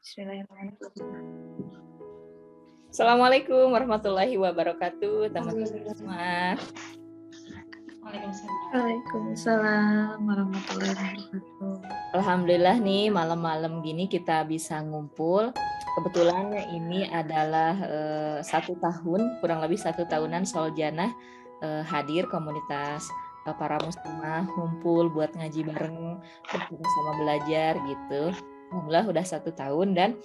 Bismillahirrahmanirrahim. Assalamualaikum warahmatullahi wabarakatuh, teman-teman semua. Waalaikumsalam warahmatullahi wabarakatuh. Alhamdulillah nih malam-malam gini kita bisa ngumpul. Kebetulan ini adalah 1 tahun, kurang lebih 1 tahunan Soljanah hadir komunitas para muslimah ngumpul buat ngaji bareng, sama belajar gitu. Alhamdulillah udah 1 tahun dan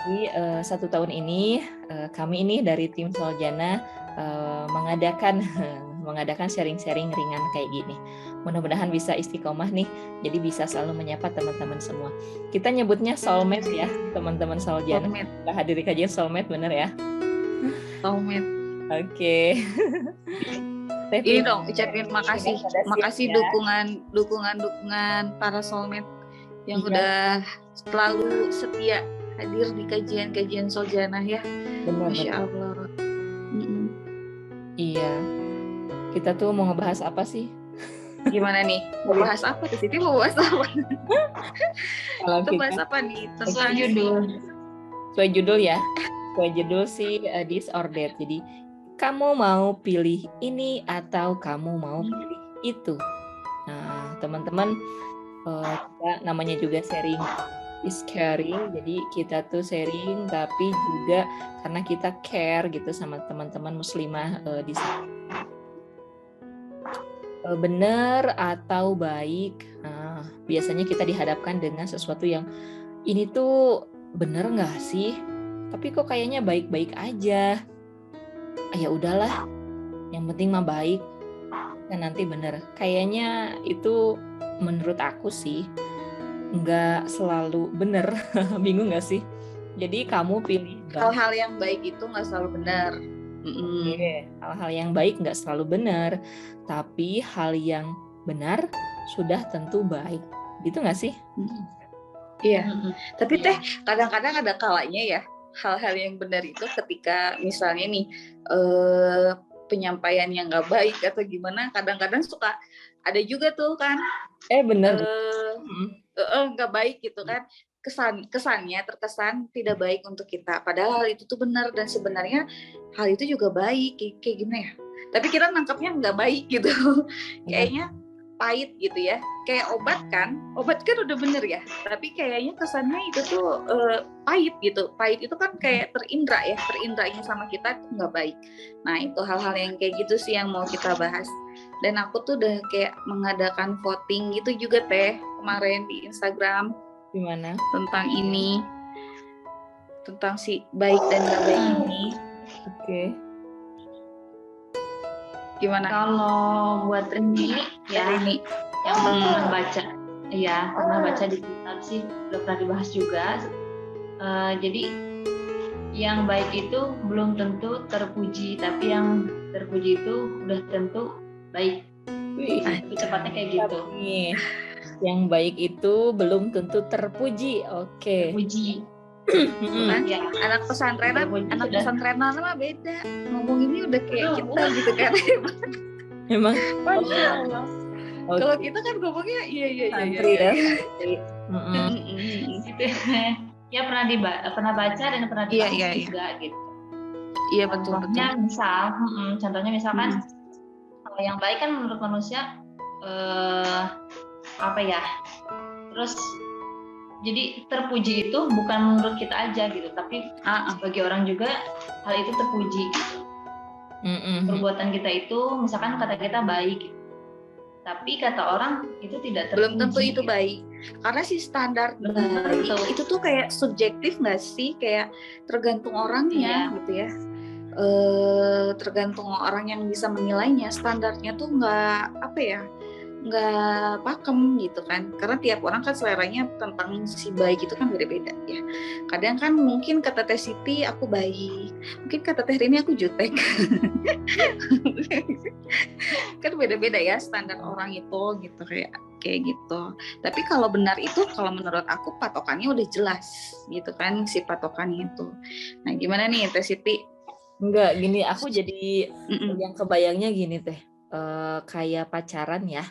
di 1 tahun ini kami ini dari tim Soljanah mengadakan sharing-sharing ringan kayak gini. Mudah-mudahan bisa istiqomah nih, jadi bisa selalu menyapa teman-teman semua. Kita nyebutnya soulmate ya, teman-teman Soljanah. Kita hadiri kajian soulmate, bener ya? Soulmate. Oke. Ini dong, ucapin makasih dukungan para soulmate yang udah selalu setia hadir di kajian Soljanah ya. Benar. Masya Allah. Iya. Kita tuh mau ngebahas apa sih? Gimana nih? Mau bahas apa? Siti mau bahas apa? Kita bahas apa nih? Tentang judul. Sesuai judul ya. Sesuai judul sih this or that. Jadi kamu mau pilih ini atau kamu mau pilih itu. Nah, teman-teman, kita namanya juga sharing is caring. Jadi kita tuh sharing tapi juga karena kita care gitu sama teman-teman muslimah di sini. Benar atau baik, biasanya kita dihadapkan dengan sesuatu yang ini tuh benar nggak sih? Tapi kok kayaknya baik-baik aja. Ya udahlah, yang penting mah baik. Dan nanti benar. Kayaknya itu menurut aku sih nggak selalu benar. Bingung nggak sih? Jadi kamu pilih hal-hal yang baik itu nggak selalu benar. Hal-hal yang baik nggak selalu benar, tapi hal yang benar sudah tentu baik, gitu nggak sih? Iya. Tapi Teh, kadang-kadang ada kalanya ya hal-hal yang benar itu ketika misalnya nih penyampaian yang nggak baik atau gimana, kadang-kadang suka ada juga tuh kan. Benar. Nggak baik gitu kan. Kesannya terkesan tidak baik untuk kita, padahal hal itu tuh benar dan sebenarnya hal itu juga baik, kayak gimana ya, tapi kita nangkapnya nggak baik gitu. Kayaknya pahit gitu ya, kayak obat kan udah bener ya, tapi kayaknya kesannya itu tuh pahit gitu. Pahit itu kan kayak terindranya sama kita itu nggak baik. Nah itu hal-hal yang kayak gitu sih yang mau kita bahas. Dan aku tuh udah kayak mengadakan voting gitu juga Teh kemarin di Instagram. Gimana? Tentang ini, tentang si baik dan gak baik ini. Oke. Gimana? Kalau buat Rini ya, Rini yang pernah baca di kitab sih udah pernah dibahas juga. Jadi yang baik itu belum tentu terpuji, tapi yang terpuji itu udah tentu baik. Cepatnya kayak gitu. Yang baik itu belum tentu terpuji. Oke. Terpuji. Ya, anak pesantrenan mah beda. Ngomonginnya udah kayak kita gitu kan. Memang. Masya Allah. Okay. Kalau kita kan ngomongnya iya. Santri ya. Ya pernah baca dan pernah dibahas juga gitu. Iya betul. Contohnya misalkan kalau yang baik kan menurut manusia terus jadi terpuji itu bukan menurut kita aja gitu, tapi bagi orang juga hal itu terpuji gitu. Perbuatan kita itu misalkan kata kita baik gitu, tapi kata orang itu tidak terpuji. Belum tentu itu gitu. Baik karena si standar baik itu tuh kayak subjektif nggak sih, kayak tergantung orangnya gitu ya. Tergantung orang yang bisa menilainya. Standarnya tuh nggak pakem gitu kan, karena tiap orang kan seleranya tentang si baik itu kan beda-beda ya. Kadang kan mungkin kata Teh Siti aku baik, mungkin kata Teh Rini aku jutek. Kan beda-beda ya standar orang itu gitu, kayak gitu. Tapi kalau benar itu, kalau menurut aku patokannya udah jelas gitu kan, si patokannya itu. Nah gimana nih Teh Siti? Enggak, gini aku jadi yang kebayangnya gini Teh, kayak pacaran ya.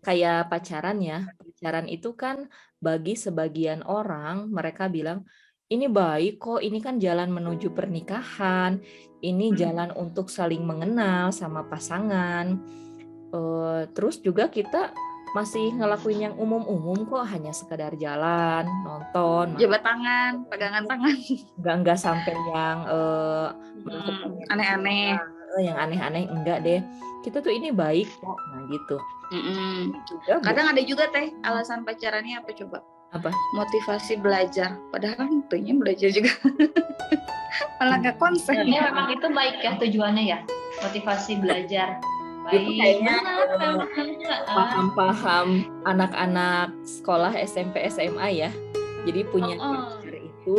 Kayak pacaran ya, pacaran itu kan bagi sebagian orang mereka bilang ini baik kok, ini kan jalan menuju pernikahan, ini jalan untuk saling mengenal sama pasangan. Terus juga kita masih ngelakuin yang umum-umum kok, hanya sekedar jalan, nonton, Jabat tangan, pegangan tangan. nggak sampai yang melakukan Aneh-aneh. yang aneh-aneh, enggak deh. Kita tuh ini baik kok, nah gitu. Juga Kadang ada juga teh alasan pacarannya apa coba? apa? Motivasi belajar. Padahal tentunya belajar juga. Malah nggak konsen. Ini memang itu baik ya tujuannya ya, motivasi belajar. Itu Baik, kayaknya benar. paham-paham anak-anak sekolah SMP SMA ya. Jadi punya pacar itu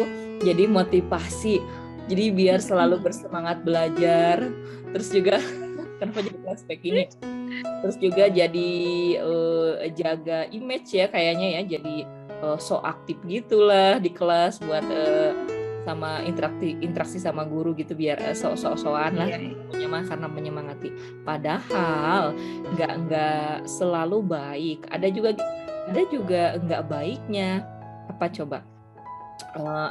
jadi motivasi. Jadi biar selalu bersemangat belajar. Terus juga kenapa jadi flashback ini? Terus juga jadi jaga image ya kayaknya ya. Jadi so aktif gitulah di kelas buat sama interaksi sama guru gitu biar sok-sokan lah, pokoknya mah karena menyemangati. Padahal nggak selalu baik. Ada juga nggak baiknya. Apa coba?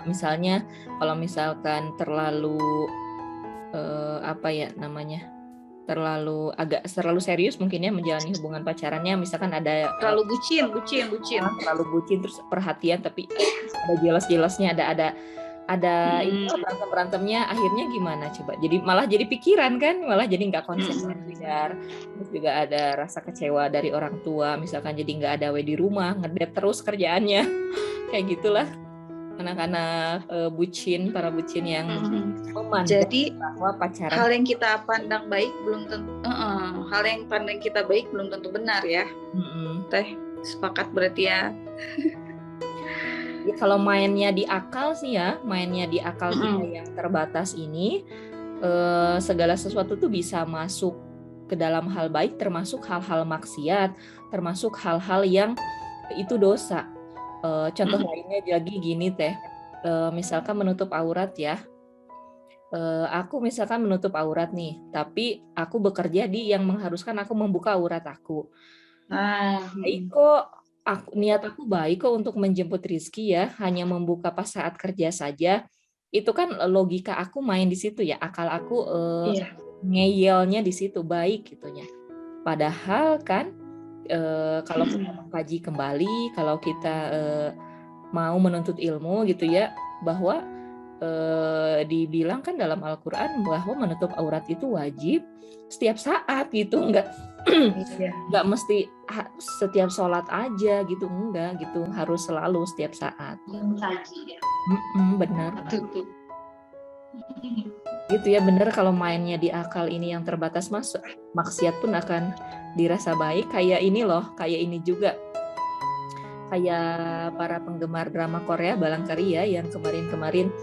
Misalnya kalau misalkan terlalu apa ya namanya? terlalu serius mungkin ya menjalani hubungan pacarannya, misalkan ada terlalu bucin, terlalu bucin terus perhatian tapi ada jelas-jelasnya ada itu berantemnya, akhirnya gimana coba? Jadi malah jadi pikiran kan, malah jadi nggak konsen belajar. Terus juga ada rasa kecewa dari orang tua, misalkan jadi nggak ada di rumah, ngedate terus kerjaannya, kayak gitulah anak-anak para bucin yang memandang jadi bahwa pacaran hal yang kita pandang baik belum tentu hal yang pandang kita baik belum tentu benar ya. Teh sepakat berarti ya. Ya, kalau mainnya di akal sih ya, mainnya di akal kita yang terbatas ini, segala sesuatu tuh bisa masuk ke dalam hal baik, termasuk hal-hal maksiat, termasuk hal-hal yang itu dosa. Contoh lainnya lagi gini teh, misalkan menutup aurat ya. Aku misalkan menutup aurat nih, tapi aku bekerja di yang mengharuskan aku membuka aurat aku. Niat aku baik kok untuk menjemput rezeki ya, hanya membuka pas saat kerja saja. Itu kan logika aku main di situ ya, akal aku ngeyelnya di situ baik gitunya. Padahal kan kalau kita mengkaji kembali, kalau kita mau menuntut ilmu gitu ya, bahwa dibilang kan dalam Al-Quran bahwa menutup aurat itu wajib setiap saat gitu, enggak mesti setiap sholat aja gitu, enggak gitu, harus selalu setiap saat. Benar. Gitu ya, benar. Kalau mainnya di akal ini yang terbatas, maksiat pun akan dirasa baik. Kayak ini loh, kayak ini juga, kayak para penggemar drama Korea Balangkari ya, yang kemarin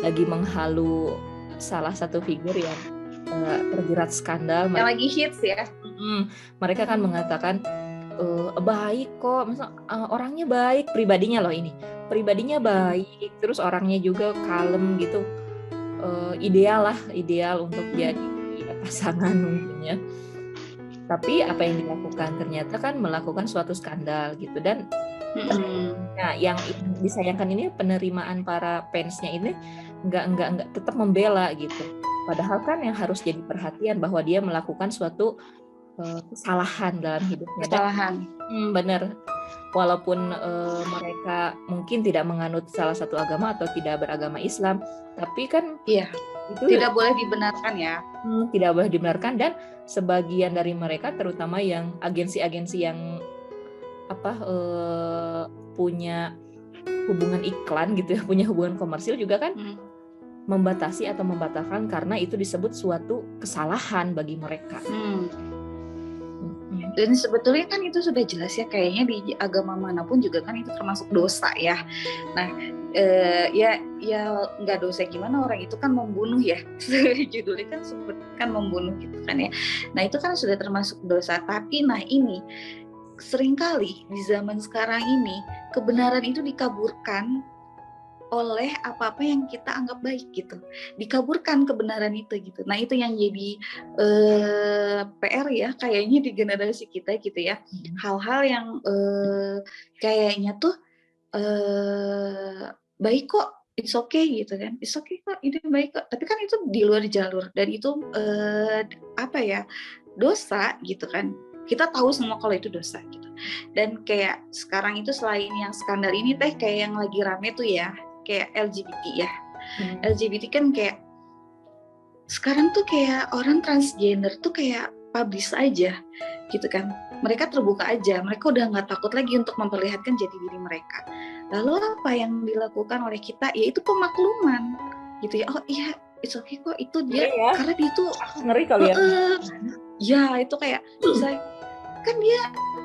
lagi menghalu salah satu figur yang terjerat skandal. Yang lagi hits ya. Mereka kan mengatakan baik kok, misal orangnya baik, pribadinya baik, terus orangnya juga kalem gitu, ideal untuk jadi pasangan mungkin ya. Tapi apa yang dilakukan ternyata kan melakukan suatu skandal gitu. Dan nah yang disayangkan ini penerimaan para fansnya ini nggak tetap membela gitu. Padahal kan yang harus jadi perhatian bahwa dia melakukan suatu kesalahan dalam hidupnya. Benar. Walaupun mereka mungkin tidak menganut salah satu agama atau tidak beragama Islam, tapi kan itu tidak boleh dibenarkan ya. Tidak boleh dibenarkan, dan sebagian dari mereka, terutama yang agensi-agensi yang punya hubungan iklan gitu ya, punya hubungan komersil juga kan membatasi atau membatalkan karena itu disebut suatu kesalahan bagi mereka. Dan sebetulnya kan itu sudah jelas ya, kayaknya di agama manapun juga kan itu termasuk dosa ya. Nah, ya nggak dosa gimana, orang itu kan membunuh ya. Judulnya kan sebutkan membunuh gitu kan ya. Nah, itu kan sudah termasuk dosa. Tapi nah ini seringkali di zaman sekarang ini kebenaran itu dikaburkan oleh apa-apa yang kita anggap baik gitu, dikaburkan kebenaran itu gitu. Nah itu yang jadi PR ya kayaknya di generasi kita gitu ya, hal-hal yang kayaknya tuh baik kok, it's okay gitu kan, it's okay kok, ini baik kok, tapi kan itu di luar jalur dan itu apa ya, dosa gitu kan. Kita tahu semua kalau itu dosa gitu. Dan kayak sekarang itu selain yang skandal ini teh, kayak yang lagi rame tuh ya, kayak LGBT ya. LGBT kan kayak sekarang tuh kayak orang transgender tuh kayak publish aja gitu kan. Mereka terbuka aja, mereka udah nggak takut lagi untuk memperlihatkan jati diri mereka. Lalu apa yang dilakukan oleh kita? Yaitu pemakluman gitu ya. Oh iya, it's okay kok, itu dia ya. karena dia tuh Ngeri kali ya. Ya itu kayak misalnya kan dia,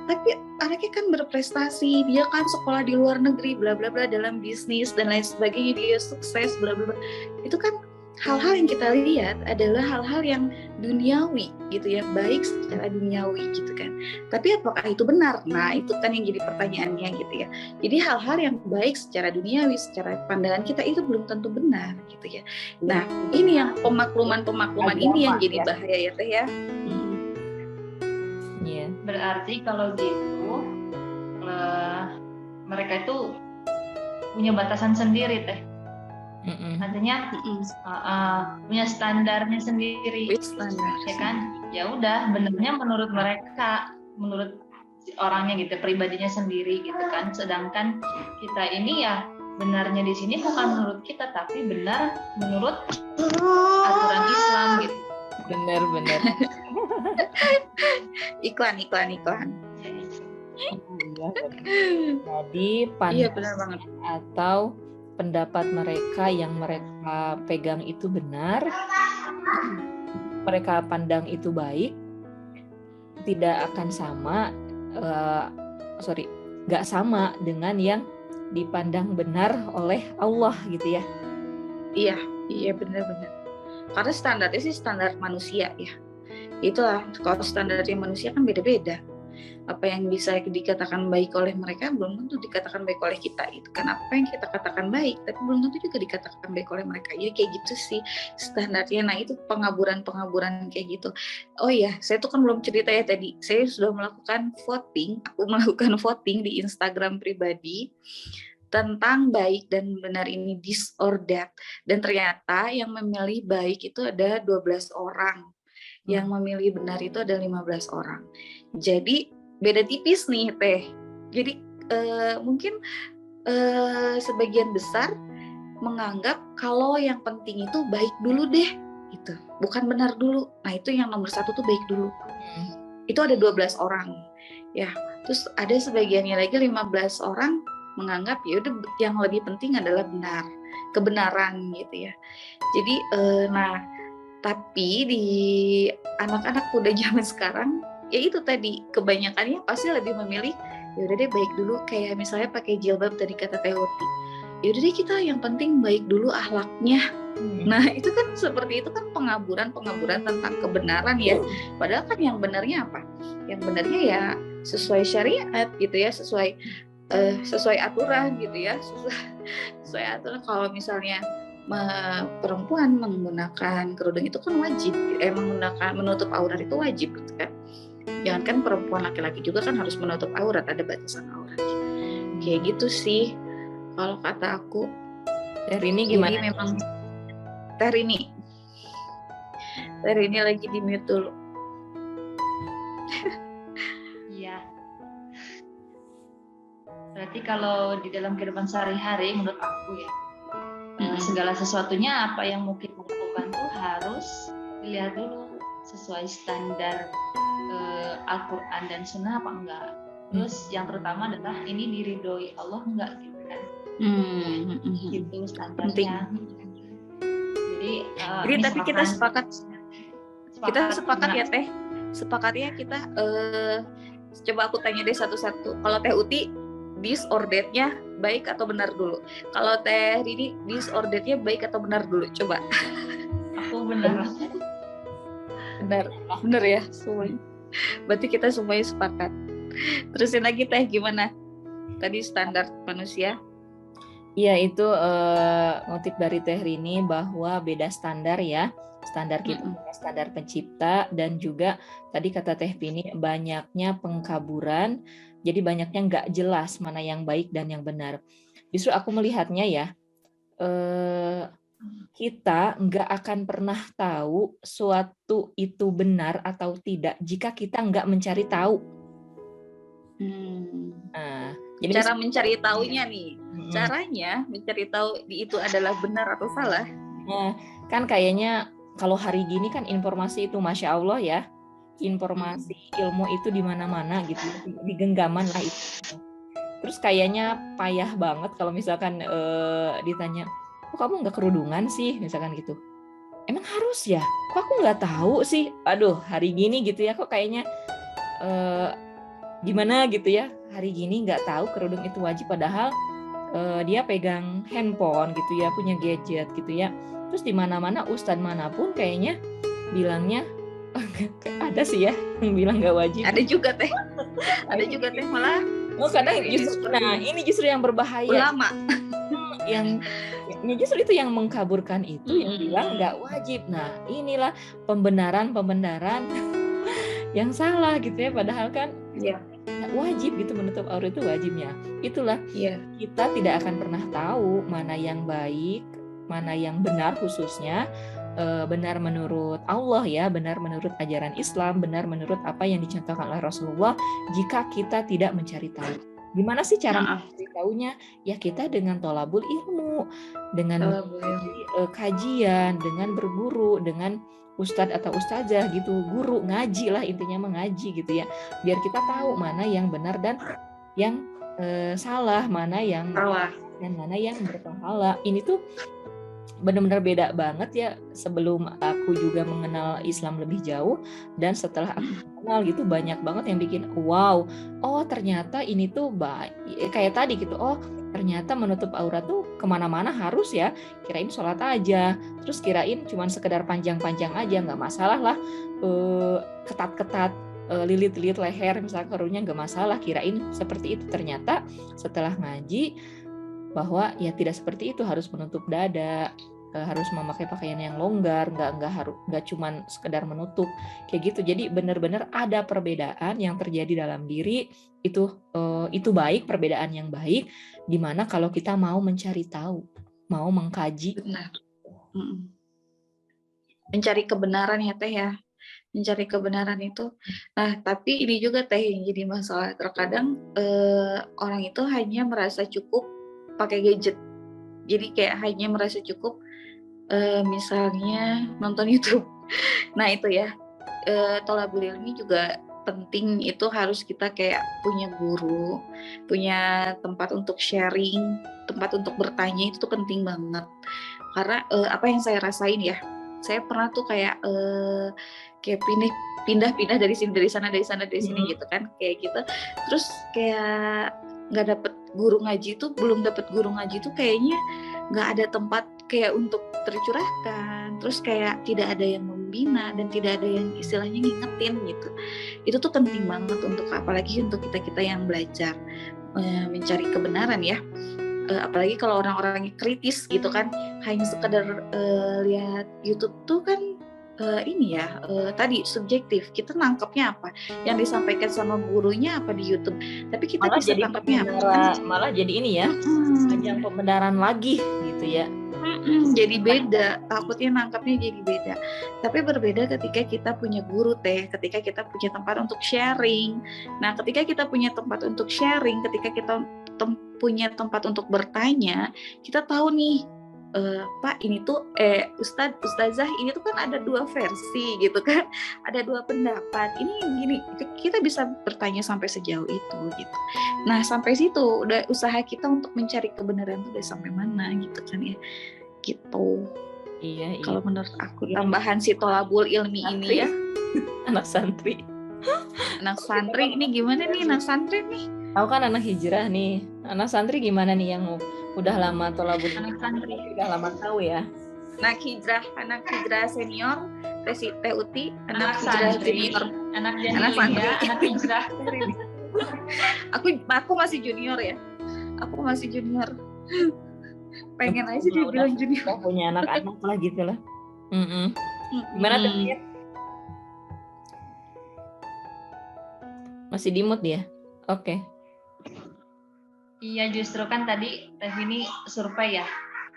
tapi anaknya kan berprestasi, dia kan sekolah di luar negeri, bla bla bla, dalam bisnis dan lain sebagainya, dia sukses, bla bla bla. Itu kan hal-hal yang kita lihat adalah hal-hal yang duniawi gitu ya, baik secara duniawi gitu kan. Tapi apakah itu benar? Nah itu kan yang jadi pertanyaannya gitu ya. Jadi hal-hal yang baik secara duniawi, secara pandangan kita itu belum tentu benar gitu ya. Nah ini yang pemakluman ini yang jadi bahaya ya teh ya. Berarti kalau gitu mereka itu punya batasan sendiri teh. Artinya punya standarnya sendiri. Ya kan? Ya udah, benernya menurut mereka, menurut orangnya gitu, pribadinya sendiri gitu kan. Sedangkan kita ini ya benarnya di sini bukan menurut kita, tapi benar menurut aturan Islam gitu. Benar. iklan. Jadi pandangan atau pendapat mereka yang mereka pegang itu benar, mereka pandang itu baik, tidak akan sama, nggak sama dengan yang dipandang benar oleh Allah gitu ya. Iya benar. Karena standarnya sih standar manusia ya. Itulah, kalau standarnya manusia kan beda-beda. Apa yang bisa dikatakan baik oleh mereka belum tentu dikatakan baik oleh kita. Itu kan apa yang kita katakan baik, tapi belum tentu juga dikatakan baik oleh mereka. Jadi kayak gitu sih standarnya. Nah itu pengaburan kayak gitu. Oh iya, saya tuh kan belum cerita ya tadi. Saya sudah melakukan voting di Instagram pribadi tentang baik dan benar ini, this or that. Dan ternyata yang memilih baik itu ada 12 orang. Yang memilih benar itu ada 15 orang. Jadi beda tipis nih teh. Jadi mungkin sebagian besar menganggap kalau yang penting itu baik dulu deh gitu, bukan benar dulu. Nah itu yang nomor 1 tuh baik dulu. Itu ada 12 orang ya. Terus ada sebagiannya lagi 15 orang menganggap ya udah yang lebih penting adalah kebenaran gitu ya. Jadi nah tapi di anak-anak muda zaman sekarang ya itu tadi kebanyakannya pasti lebih memilih ya udah deh baik dulu, kayak misalnya pakai jilbab tadi kata Teh Uti. Ya udah deh kita yang penting baik dulu akhlaknya. Nah itu kan seperti itu kan pengaburan tentang kebenaran ya. Padahal kan yang benarnya apa? Yang benarnya ya sesuai syariat gitu ya, sesuai aturan gitu ya, sesuai aturan. Kalau misalnya perempuan menggunakan kerudung itu kan wajib, menggunakan menutup aurat itu wajib gitu kan. Jangankan perempuan, laki-laki juga kan harus menutup aurat, ada batasan aurat. Kayak gitu sih kalau kata aku. Rini gimana? Jadi memang Rini lagi di mute dulu. Iya. Berarti kalau di dalam kehidupan sehari-hari menurut aku ya, segala sesuatunya apa yang mau kita lakukan tuh harus dilihat dulu sesuai standar Al-Quran dan Sunnah apa enggak. Terus yang terutama adalah ini diridhoi Allah enggak gitu kan. Gitu standarnya. Jadi tapi kita sepakat ya Teh. Sepakatnya kita coba aku tanya deh satu-satu. Kalau Teh Uti this or that-nya baik atau benar dulu? Kalau Teh Rini this or that-nya baik atau benar dulu? Coba. Aku benar ya semuanya. Berarti kita semuanya sepakat. Terusin lagi Teh, gimana? Tadi standar manusia. Iya, itu ngutip dari Teh Rini bahwa beda standar ya. Standar kita dengan standar pencipta, dan juga tadi kata Teh Rini banyaknya pengkaburan, jadi banyaknya nggak jelas mana yang baik dan yang benar. Justru aku melihatnya ya, kita nggak akan pernah tahu suatu itu benar atau tidak jika kita nggak mencari tahu. Nah, jadi Cara mencari taunya nih, caranya mencari tahu itu adalah benar atau salah. Nah, kan kayaknya kalau hari gini kan informasi itu Masya Allah ya, informasi ilmu itu di mana-mana gitu, di genggaman lah itu. Terus kayaknya payah banget kalau misalkan ditanya, kok kamu nggak kerudungan sih, misalkan gitu. Emang harus ya? Kok aku nggak tahu sih? Aduh, hari gini gitu ya, kok kayaknya gimana gitu ya, hari gini nggak tahu kerudung itu wajib, padahal dia pegang handphone gitu ya, punya gadget gitu ya. Terus di mana-mana ustadz manapun kayaknya bilangnya ada sih ya yang bilang nggak wajib. Ada juga Teh, ada juga Teh malah. Kadang justru, nah ini justru yang berbahaya. Ulama. Yang justru itu yang mengkaburkan itu, yang bilang nggak wajib. Nah inilah pembenaran yang salah gitu ya, padahal kan wajib gitu, menutup aurat itu wajibnya. Itulah kita tidak akan pernah tahu mana yang baik, mana yang benar, khususnya benar menurut Allah ya, benar menurut ajaran Islam, benar menurut apa yang dicontohkan oleh Rasulullah, jika kita tidak mencari tahu. Gimana sih cara mencari tahunya? Ya kita dengan tholabul ilmu, dengan kajian, dengan berguru, dengan ustadz atau ustazah gitu, guru ngaji lah, intinya mengaji gitu ya, biar kita tahu mana yang benar dan yang salah, mana yang salah dan mana yang berpahala. Ini tuh benar-benar beda banget ya, sebelum aku juga mengenal Islam lebih jauh dan setelah aku kenal gitu, banyak banget yang bikin wow, oh ternyata ini tuh baik, kayak tadi gitu, oh ternyata menutup aurat tuh kemana-mana harus ya, kirain sholat aja, terus kirain cuman sekedar panjang-panjang aja, nggak masalah lah, ketat-ketat, lilit-lilit leher misalnya kerudungnya nggak masalah, kirain seperti itu. Ternyata setelah ngaji bahwa ya tidak seperti itu, harus menutup dada, harus memakai pakaian yang longgar, nggak cuman sekedar menutup kayak gitu. Jadi benar-benar ada perbedaan yang terjadi dalam diri itu baik, perbedaan yang baik, dimana kalau kita mau mencari tahu, mau mengkaji. Benar. Mencari kebenaran ya Teh ya, mencari kebenaran itu. Nah tapi ini juga Teh yang jadi masalah, terkadang orang itu hanya merasa cukup pakai gadget, jadi kayak hanya merasa cukup misalnya nonton YouTube. Nah itu ya, tholabul ilmi juga penting, itu harus kita kayak punya guru, punya tempat untuk sharing, tempat untuk bertanya, itu tuh penting banget. Karena apa yang saya rasain ya, saya pernah tuh kayak pindah-pindah dari sana dari sini gitu kan, kayak gitu. Terus kayak nggak dapet guru ngaji tuh, belum dapet guru ngaji tuh kayaknya nggak ada tempat kayak untuk tercurahkan, terus kayak tidak ada yang membina dan tidak ada yang istilahnya ngingetin gitu. Itu tuh penting banget untuk, apalagi untuk kita yang belajar mencari kebenaran ya, apalagi kalau orang-orang kritis gitu kan, hanya sekedar lihat YouTube tuh kan ini ya, tadi subjektif, kita nangkepnya apa yang disampaikan sama gurunya apa di YouTube, tapi kita malah bisa tangkapnya apa, malah jadi ini ya, ajang pembenaran lagi gitu ya. Jadi beda, takutnya nangkapnya jadi beda. Tapi berbeda ketika kita punya guru Teh, ketika kita punya tempat untuk sharing. Nah ketika kita punya tempat untuk sharing, ketika kita punya tempat untuk bertanya, kita tahu nih, Pak ini tuh Ustazah ini tuh kan ada dua versi gitu kan, ada dua pendapat, ini gini, kita bisa bertanya sampai sejauh itu gitu. Nah sampai situ udah usaha kita untuk mencari kebenaran tuh udah sampai mana gitu kan ya, gitu. Iya. Kalau menurut aku tambahan si tholabul ilmi ini ya, anak santri ini gimana nih anak santri nih? Tahu kan anak hijrah nih, anak santri gimana nih yang udah lama tholabul? Anak santri udah lama tahu ya. Anak hijrah senior, Teh Uti, anak hijrah santri, junior, anak santri, anak hijrah. aku masih junior ya, aku masih junior. pengen aja dia bilang junior. Udah punya anak-anak lah gitu lah. Gimana tuh? Masih di mood ya? Oke. Iya, justru kan tadi Teh ini survei ya,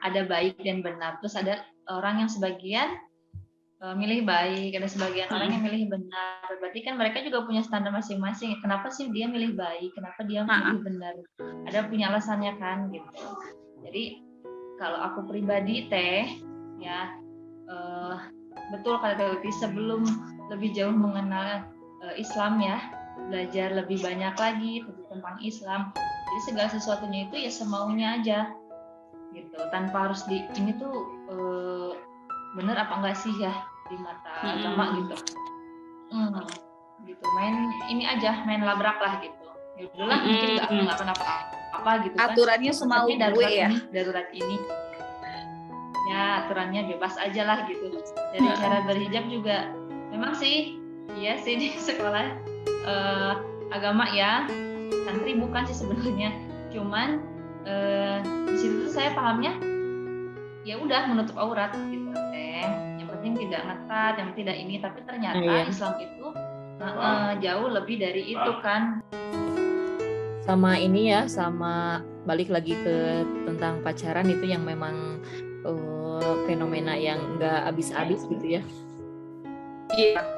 ada baik dan benar. Terus ada orang yang sebagian milih baik, ada sebagian orang yang milih benar. Berarti kan mereka juga punya standar masing-masing. Kenapa sih dia milih baik? Kenapa dia milih benar? Ada punya alasannya kan gitu. Jadi kalau aku pribadi Teh, ya betul kata Teh Uti, sebelum lebih jauh mengenal Islam ya, belajar lebih banyak lagi tentang Islam. Jadi segala sesuatunya itu ya semaunya aja gitu, tanpa harus ini tuh bener apa enggak sih ya di mata agama gitu. Gitu main labrak lah gitu. Ya udahlah, mungkin nggak kenapa-apa gitu kan. Aturannya semau gue ya. Darurat ini. Ya aturannya bebas aja lah gitu. Dari cara berhijab juga memang sih, iya sih di sekolah agama ya. Santri bukan sih sebenarnya, cuman di situ tuh saya pahamnya ya udah menutup aurat gitu Teh. Yang penting tidak ngetat, yang penting tidak ini, tapi ternyata Islam itu jauh lebih dari itu kan. Sama ini ya, sama balik lagi ke tentang pacaran itu yang memang fenomena yang nggak habis-habis gitu ya.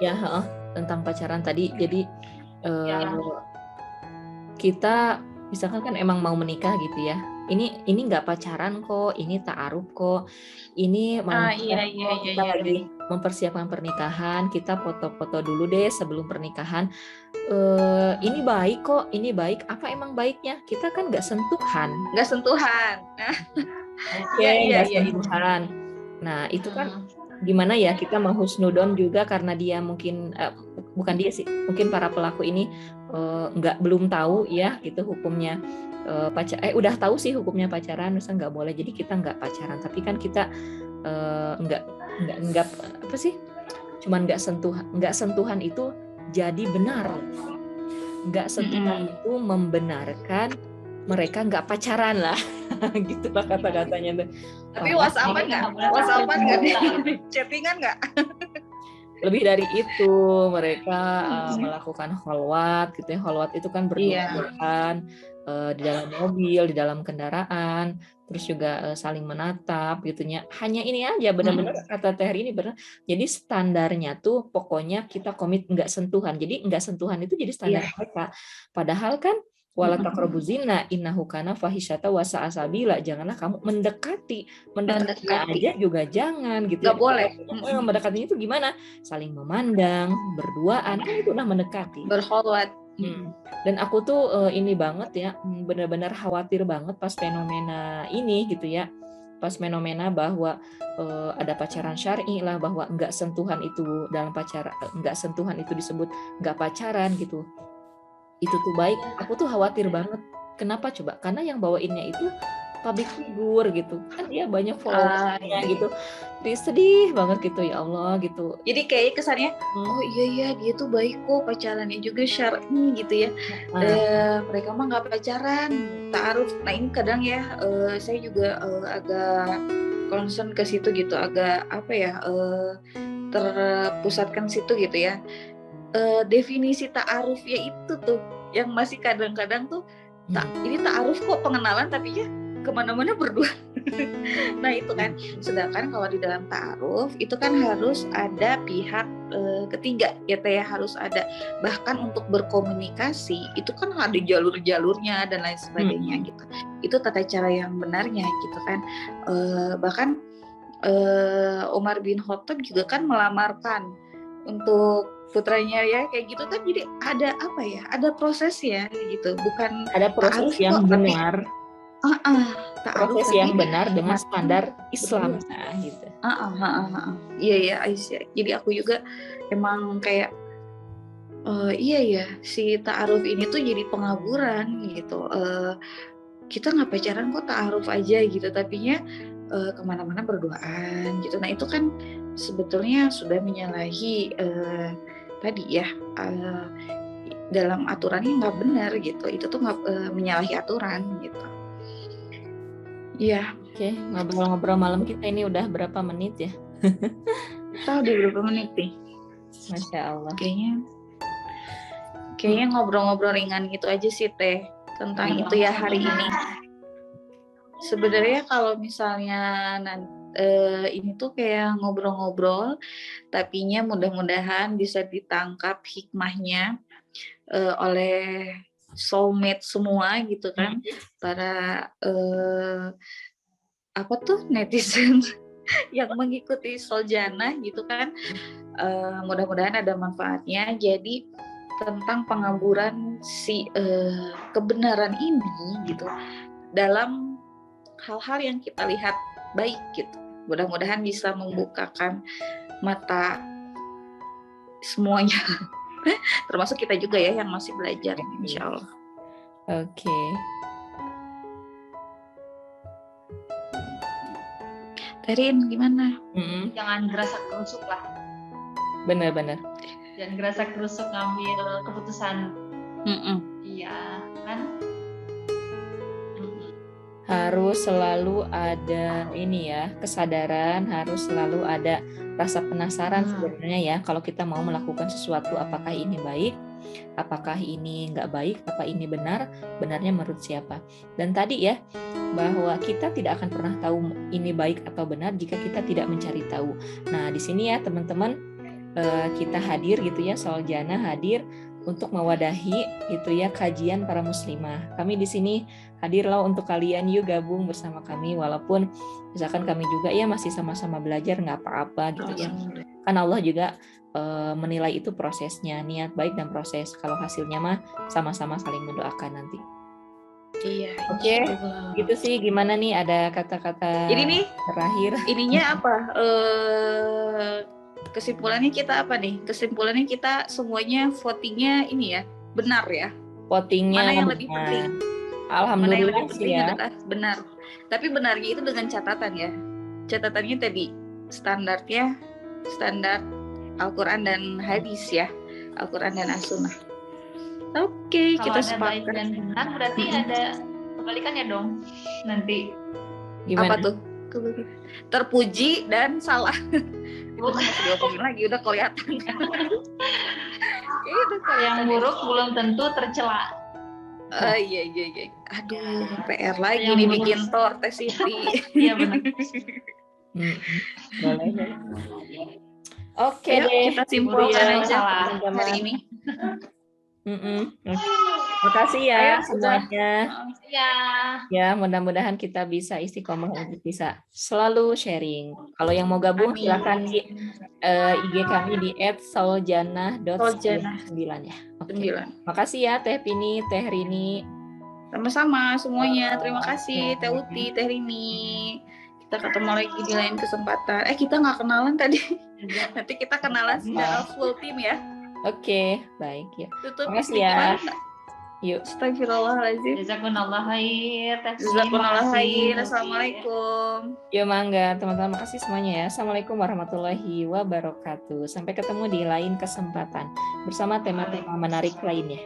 Iya. Tentang pacaran tadi, jadi kita misalkan kan emang mau menikah gitu ya, ini nggak pacaran kok, ini ta'aruf kok, ini mau kita lagi mempersiapkan pernikahan, kita foto-foto dulu deh sebelum pernikahan. Ini baik kok, ini baik. Apa emang baiknya? Kita kan nggak sentuhan. Sentuhan. Nah itu kan gimana ya, kita mau husnudon juga karena dia mungkin bukan dia sih, mungkin para pelaku ini belum tahu ya gitu hukumnya udah tahu sih hukumnya pacaran, misalnya nggak boleh, jadi kita nggak pacaran, tapi kan kita nggak apa sih, cuman nggak sentuhan itu jadi benar, nggak sentuhan itu membenarkan mereka nggak pacaran lah. Gitu lah kata-katanya tuh. Tapi WhatsApp-an nggak, chattingan nggak? Lebih dari itu, mereka melakukan kholwat gitu ya. Kholwat itu kan berduaan di dalam mobil, di dalam kendaraan, terus juga saling menatap gitunya. Hanya ini aja, benar-benar kata Teh ini benar. Jadi standarnya tuh pokoknya kita komit nggak sentuhan. Jadi nggak sentuhan itu jadi standar mereka. Padahal kan wala taqrabu zina innahu kana fahisyata wa sa'a sabila, janganlah kamu mendekati aja juga jangan gitu. Nggak boleh. Mendekatinya itu gimana? Saling memandang, berduaan, kan itu udah mendekati. Berkholwat. Dan aku tuh ini banget ya, benar-benar khawatir banget pas fenomena ini gitu ya. Pas fenomena bahwa ada pacaran syar'i lah, bahwa nggak sentuhan itu dalam pacaran, nggak sentuhan itu disebut nggak pacaran gitu. Itu tuh baik, aku tuh khawatir banget. Kenapa coba? Karena yang bawainnya itu public figure gitu, kan dia banyak followersnya gitu. Jadi sedih banget gitu, ya Allah gitu. Jadi kayak kesannya, oh iya dia tuh baik kok, pacarannya juga syar'i gitu ya. Mereka mah nggak pacaran, ta'aruf. Nah ini kadang ya, saya juga agak concern ke situ gitu, agak terpusatkan situ gitu ya. Definisi ta'aruf ya itu tuh yang masih kadang-kadang tuh ini ta'aruf kok pengenalan tapi ya kemana-mana berdua. Nah itu kan, sedangkan kalau di dalam ta'aruf itu kan harus ada pihak ketiga ya Teh, harus ada, bahkan untuk berkomunikasi itu kan ada jalur-jalurnya dan lain sebagainya gitu. Itu tata cara yang benarnya gitu kan. Bahkan Umar bin Khattab juga kan melamarkan untuk putranya ya kayak gitu kan, jadi ada proses ya gitu, bukan ada proses yang benar, proses yang benar dengan standar Islam gitu. Iya Aisyah, jadi aku juga emang kayak si ta'aruf ini tuh jadi pengaburan gitu. Kita nggak pacaran kok, ta'aruf aja gitu, tapinya kemana-mana berduaan gitu. Nah itu kan sebetulnya sudah menyalahi tadi ya, dalam aturannya nggak benar gitu. Itu tuh nggak menyalahi aturan gitu. Iya. Oke, ngobrol-ngobrol malam kita ini udah berapa menit ya? Tahu udah berapa menit nih? Masya Allah. Kayaknya ngobrol-ngobrol ringan gitu aja sih Teh tentang itu ya hari ini. Sebenarnya kalau misalnya ini tuh kayak ngobrol-ngobrol, tapinya mudah-mudahan bisa ditangkap hikmahnya oleh soulmate semua gitu kan, para apa tuh netizen yang mengikuti Soljana gitu kan. Mudah-mudahan ada manfaatnya. Jadi tentang pengaburan si kebenaran ini gitu dalam hal-hal yang kita lihat baik gitu. Mudah-mudahan bisa membukakan mata semuanya, termasuk kita juga ya yang masih belajar, insya Allah. Oke. Terin gimana? Jangan gerasa kerusuk lah. Benar-benar. Jangan gerasa kerusuk ngambil keputusan. Iya kan? Harus selalu ada ini ya, kesadaran, harus selalu ada rasa penasaran sebenarnya ya, kalau kita mau melakukan sesuatu, apakah ini baik, apakah ini nggak baik, apa ini benar, benarnya menurut siapa. Dan tadi ya, bahwa kita tidak akan pernah tahu ini baik atau benar jika kita tidak mencari tahu. Nah, di sini ya teman-teman, kita hadir gitu ya, Soljana hadir untuk mewadahi gitu ya kajian para muslimah. Kami di sini hadir loh untuk kalian, yuk gabung bersama kami walaupun misalkan kami juga ya masih sama-sama belajar, nggak apa-apa gitu ya. Kan Allah juga menilai itu prosesnya, niat baik dan proses. Kalau hasilnya mah sama-sama saling mendoakan nanti. Iya. Oke, gitu sih. Gimana nih, ada kata-kata jadi nih terakhir? Ininya apa? Kesimpulannya kita apa nih? Kesimpulannya kita semuanya votingnya ini ya, benar ya. Votingnya mana yang benar. lebih penting? Alhamdulillah mana yang lebih penting ya. adalah benar. Tapi benarnya itu dengan catatan ya. Catatannya tadi standarnya standar Al-Quran dan hadis ya. Al-Quran dan As-Sunnah. Oke, Kalau kita ada baik sepakat. dan benar berarti ada kebalikannya dong nanti. Gimana? Apa tuh? Terpuji dan salah. Itu masih diomongin lagi, udah kelihatan. Yang buruk belum tentu tercela. Iya. Aduh, PR lagi nih bikin tor tes Siti. Iya benar. Boleh. Oke deh, kita simpulkan aja hari ini. Makasih ya semuanya. Ya, mudah-mudahan kita bisa istiqomah untuk bisa selalu sharing. Kalau yang mau gabung silahkan di IG kami di @soljana.9 ya. Oke. Makasih ya Teh Pini, Teh Rini. Sama-sama semuanya. Terima kasih Teh Uti, Teh Rini. Kita ketemu lagi di lain kesempatan. Kita nggak kenalan tadi. Nanti kita kenalan secara full tim ya. Oke, baik ya. Tutup makasih ya. Yuk. Astagfirullahaladzim. Jazakumullah khair. Jazakumullah khair. Assalamualaikum. Ya mangga teman-teman, makasih semuanya ya. Assalamualaikum warahmatullahi wabarakatuh. Sampai ketemu di lain kesempatan bersama tema-tema menarik lainnya.